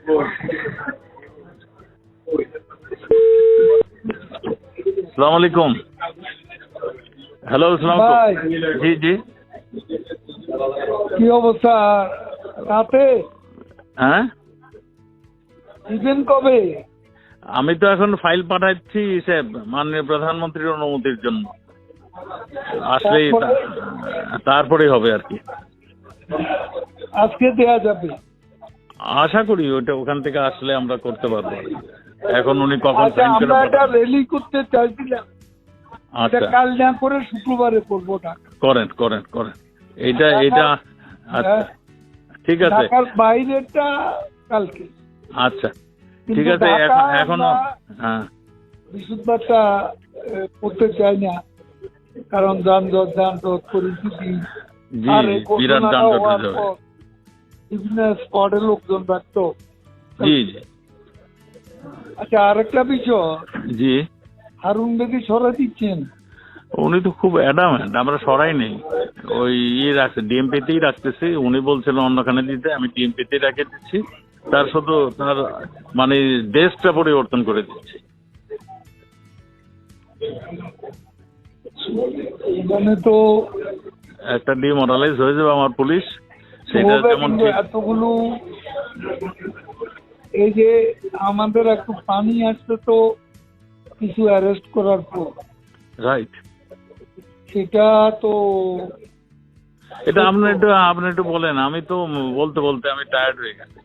আসসালামু আলাইকুম। হ্যালো, আসসালামু আলাইকুম। জি জি, কি অবস্থা? রাতে হ্যাঁ দিবেন কবে? আমি তো এখন ফাইল পাঠাচ্ছি মাননীয় প্রধানমন্ত্রীর অনুমতির জন্য। আসলেই তারপরেই হবে আর কি। আজকে দেয়া যাবে? আশা করি ওটা ওখান থেকে আসলে আমরা করতে পারবো আর কি। এখন উনি কখন আচ্ছা, সাইন করে আমরা একটা পাঠাবেন। র্যালি করতে চাইছিলাম, এটা আচ্ছা, কাল না করে শুক্রবারে করবো। করেন করেন করেন। এটা আচ্ছা, ঠিক আছে। ঢাকার বাইরেটা কালকে। আচ্ছা, ঠিক কিন্তু আছে। ঢাকা এখনো হ্যাঁ বৃহস্পতিবারটা করতে চাই না, কারণ যানজট পরিস্থিতি জি, আর এই বিরাট ঘটনাটা যানজট হওয়ার হয়ে যাবে। পর বিভিন্ন স্পটে লোকজন ব্যস্ত। জি জি আচ্ছা, আরেকটা বিষয়, জি, হারুন বেদি সরাই দিচ্ছেন? উনি তো খুব অ্যাডামেন্ট, আমরা সরাই নেই। ওই রাখছে, ডিএমপিতেই রাখতেছি। উনি বলছিলেন অন্যখানে দিতে, আমি ডিএমপিতেই রেখে দিচ্ছি। তার শুধু তার মানে দেশটা পরিবর্তন করে দিচ্ছি। মানে তো একটা ডিমোরালাইজ হয়ে যাবে আমার পুলিশ, সেটা হবে, যেমন কিন্তু ঠিক। এতগুলো এই যে আমাদের একটু পানি আসছে তো কিছু অ্যারেস্ট করার পর, রাইট, সেটা তো এটা আপনি একটু বলেন। আমি তো বলতে বলতে আমি টায়ার্ড হয়ে গেছি।